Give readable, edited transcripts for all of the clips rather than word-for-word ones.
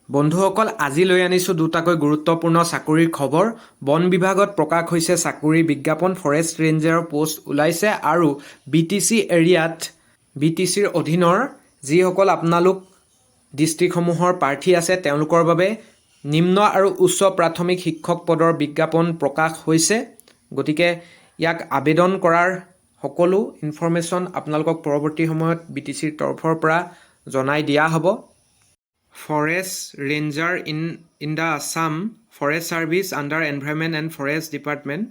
বন্ধুসকল আজি লৈ আনিছোঁ দুটাকৈ গুৰুত্বপূৰ্ণ চাকৰিৰ খবৰ। বন বিভাগত প্ৰকাশ হৈছে চাকৰি বিজ্ঞাপন, ফৰেষ্ট ৰেঞ্জাৰৰ পোষ্ট ওলাইছে আৰু BTC এৰিয়াত BTCৰ অধীনৰ যিসকল আপোনালোক ডিষ্ট্ৰিক্টসমূহৰ প্ৰাৰ্থী আছে তেওঁলোকৰ বাবে নিম্ন আৰু উচ্চ প্ৰাথমিক শিক্ষক পদৰ বিজ্ঞাপন প্ৰকাশ হৈছে। গতিকে ইয়াক আবেদন কৰাৰ সকলো ইনফৰমেশ্যন আপোনালোকক পৰৱৰ্তী সময়ত BTCৰ তৰফৰ পৰা জনাই দিয়া হ'ব। Forest Ranger in the Assam Forest Service under Environment and Forest Department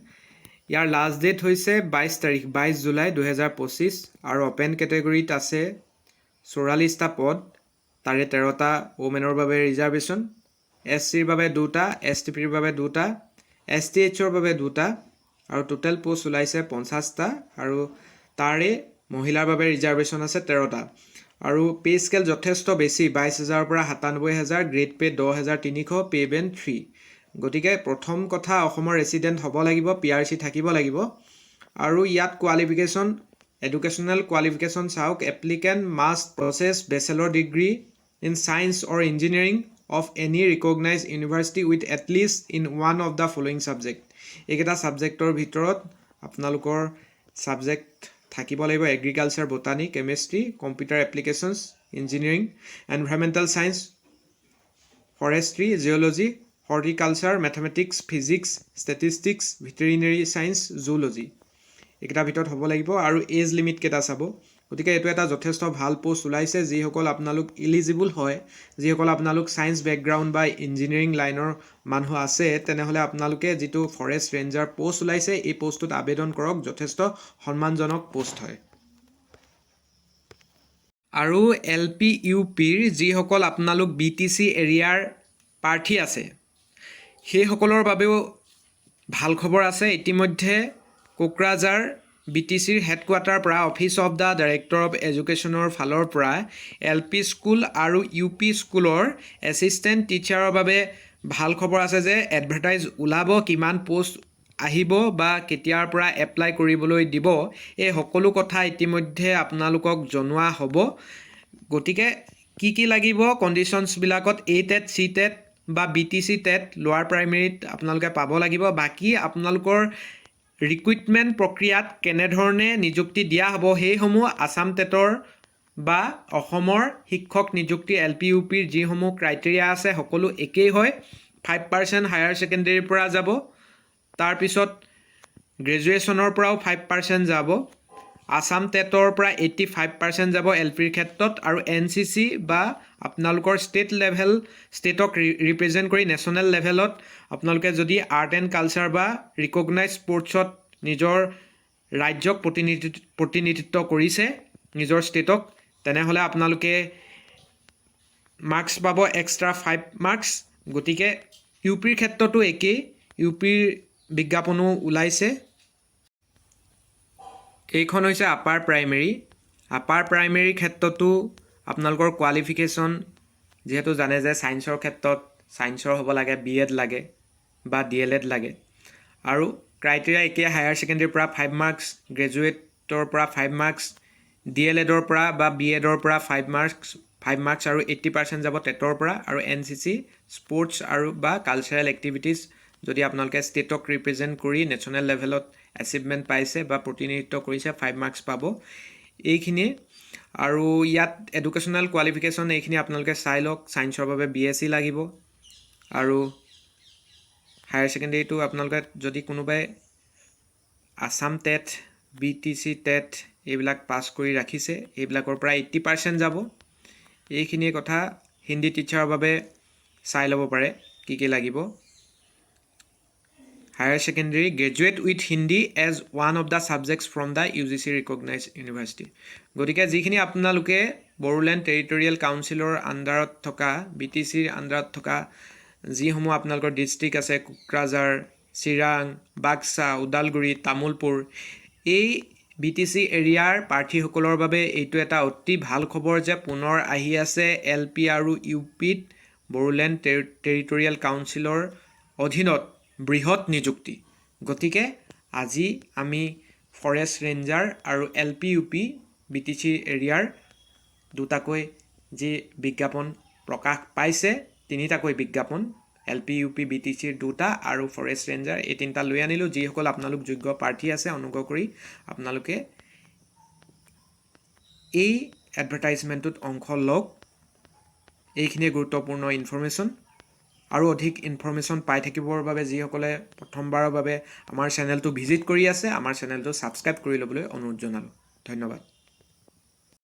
ইয়াৰ লাষ্ট ডেট হৈছে 22 জুলাই 2025 আৰু অপেন কেটেগৰীত আছে 44টা পদ, তাৰে 13টা ওমেনৰ বাবে ৰিজাৰ্ভেশ্যন, SCৰ বাবে 2টা, STPৰ বাবে 2টা, STHৰ বাবে 2টা আৰু টোটেল পোষ্ট ওলাইছে 50টা আৰু তাৰে মহিলাৰ বাবে ৰিজাৰ্ভেশ্যন আছে 13টা। আৰু পে স্কেল যথেষ্ট বেছি, 22,000 পৰা 97,000, গ্ৰেড পে 10,300, পে বেন 3। গতিকে প্ৰথম কথা অসমৰ ৰেচিডেণ্ট হ'ব লাগিব, PRC থাকিব লাগিব। আৰু ইয়াত কোৱালিফিকেশ্যন, এডুকেশ্যনেল কোৱালিফিকেশ্যন চাওক, applicant must possess bachelor degree in science or engineering of any recognise university with at least in one of the following subject. এইকেইটা ছাবজেক্টৰ ভিতৰত আপোনালোকৰ ছাবজেক্ট থাকিব লাগিব agriculture, botany, chemistry, computer applications, engineering, environmental science, forestry, geology, horticulture, mathematics, physics, statistics, veterinary science, zoology. এইকেইটাৰ ভিতৰত হ'ব লাগিব আৰু এজ লিমিট কেইটা চাব। গতিকে এইটো এটা যথেষ্ট ভাল পোষ্ট ওলাইছে। যিসকল আপোনালোক ইলিজিবল হয়, যিসকল আপোনালোক ছায়েন্স বেকগ্ৰাউণ্ড বা ইঞ্জিনিয়াৰিং লাইনৰ মানুহ আছে, তেনেহ'লে আপোনালোকে যিটো ফৰেষ্ট ৰেঞ্জাৰ পোষ্ট ওলাইছে এই পোষ্টটোত আবেদন কৰক। যথেষ্ট সন্মানজনক পোষ্ট হয়। আৰু LP UPৰ যিসকল আপোনালোক BTC এৰিয়াৰ প্ৰাৰ্থী আছে সেইসকলৰ বাবেও ভাল খবৰ আছে। ইতিমধ্যে কোকৰাঝাৰ BTCৰ হেডকোৱাৰ্টাৰৰ পৰা office of the director of এডুকেশ্যনৰ ফালৰ পৰা LP স্কুল আৰু UP স্কুলৰ এছিষ্টেণ্ট টিচাৰৰ বাবে ভাল খবৰ আছে যে এডভাৰটাইজ ওলাব, কিমান পোষ্ট আহিব বা কেতিয়াৰ পৰা এপ্লাই কৰিবলৈ দিব, এই সকলো কথা ইতিমধ্যে আপোনালোকক জনোৱা হ'ব। গতিকে কি লাগিব কণ্ডিশ্যনছবিলাকত A টেট, C টেট বা BTC টেট লোৱাৰ প্ৰাইমেৰীত আপোনালোকে পাব লাগিব। বাকী আপোনালোকৰ ৰিক্ৰুইটমেণ্ট প্ৰক্ৰিয়াত কেনেধৰণে নিযুক্তি দিয়া হ'ব সেইসমূহ আছাম টেটৰ বা অসমৰ শিক্ষক নিযুক্তি LP UPৰ যিসমূহ ক্ৰাইটেৰিয়া আছে সকলো একেই হয়। 5% হায়াৰ ছেকেণ্ডেৰীৰ পৰা যাব, তাৰপিছত গ্ৰেজুৱেশ্যনৰ পৰাও 5% যাব, আছাম টেটৰ পৰা 85% যাব LPৰ ক্ষেত্ৰত, আৰু NCC বা আপোনালোকৰ ষ্টেটক ৰিপ্ৰেজেণ্ট কৰি নেশ্যনেল লেভেলত আপোনালোকে যদি আৰ্ট এণ্ড কালচাৰ বা ৰিকগনাইজ স্পৰ্টছত নিজৰ ৰাজ্যক প্ৰতিনিধিত্ব কৰিছে, নিজৰ ষ্টেটক, তেনেহ'লে আপোনালোকে মাৰ্কছ পাব এক্সট্ৰা 5 মাৰ্কছ। গতিকে UPৰ ক্ষেত্ৰতো একেই, UPৰ বিজ্ঞাপনো ওলাইছে। এইখন হৈছে আপাৰ প্ৰাইমেৰী। আপাৰ প্ৰাইমেৰীৰ ক্ষেত্ৰতো আপোনালোকৰ কোৱালিফিকেশ্যন যিহেতু জানে যে ছায়েন্সৰ ক্ষেত্ৰত ছায়েন্সৰ হ'ব লাগে, BEd লাগে বা DLEd লাগে, আৰু ক্ৰাইটেৰিয়া একেই, হায়াৰ ছেকেণ্ডেৰীৰ পৰা 5 মাৰ্কছ, গ্ৰেজুৱেটৰ পৰা 5 মাৰ্কছ, DLEdৰ পৰা বা BEdৰ পৰা 5 মাৰ্কছ আৰু 80% যাব টেটৰ পৰা, আৰু NCC স্পৰ্টছ আৰু বা কালচাৰেল এক্টিভিটিছ যদি আপোনালোকে ষ্টেটক ৰিপ্ৰেজেণ্ট কৰি নেশ্যনেল লেভেলত এচিভমেণ্ট পাইছে বা প্ৰতিনিধিত্ব কৰিছে 5 মাৰ্কছ পাব। এইখিনিয়ে। আৰু ইয়াত এডুকেশ্যনেল কোৱালিফিকেশ্যন এইখিনি আপোনালোকে চাই লওক। ছায়েন্সৰ বাবে BSc লাগিব, আৰু হায়াৰ ছেকেণ্ডেৰীটো আপোনালোকে যদি কোনোবাই আছাম টেট, BTC টেট এইবিলাক পাছ কৰি ৰাখিছে, এইবিলাকৰ পৰা 80% যাব। এইখিনিয়ে কথা। হিন্দী টিচাৰৰ বাবে চাই ল'ব পাৰে কি লাগিব। Higher secondary graduate with Hindi as one of the subjects from the UGC recognise university. গতিকে যিখিনি আপোনালোকে বড়োলেণ্ড টেৰিটৰিয়েল কাউন্সিলৰ আণ্ডাৰত থকা, BTCৰ আণ্ডাৰত থকা যিসমূহ আপোনালোকৰ ডিষ্ট্ৰিক্ট আছে, কোকৰাঝাৰ, চিৰাং, বাক্সা, ওদালগুৰি, তামোলপুৰ, এই BTC এৰিয়াৰ প্ৰাৰ্থীসকলৰ বাবে এইটো এটা অতি ভাল খবৰ যে পুনৰ আহি আছে LP আৰু UPত বড়োলেণ্ড টেৰিটৰিয়েল কাউন্সিলৰ অধীনত বৃহৎ নিযুক্তি। গতিকে আজি আমি ফৰেষ্ট ৰেঞ্জাৰ আৰু LP UP BTC এৰিয়াৰ দুটাকৈ যি বিজ্ঞাপন প্ৰকাশ পাইছে তিনিটাকৈ বিজ্ঞাপন LP UP BTCৰ দুটা আৰু ফৰেষ্ট ৰেঞ্জাৰ এই তিনিটা লৈ আনিলোঁ যিসকল আপোনালোক যোগ্য প্ৰাৰ্থী আছে অনুগ্ৰহ কৰি আপোনালোকে এই এডভাৰটাইজমেণ্টত অংশ লওক এইখিনিয়ে গুৰুত্বপূৰ্ণ ইনফৰমেশ্যন আৰু অধিক ইনফৰমেশ্যন পাই থাকিবৰ বাবে যিসকলে প্ৰথমবাৰৰ বাবে আমাৰ চেনেলটো ভিজিট কৰি আছে আমাৰ চেনেলটো ছাবস্ক্ৰাইব কৰি ল'বলৈ অনুৰোধ জনালোঁ ধন্যবাদ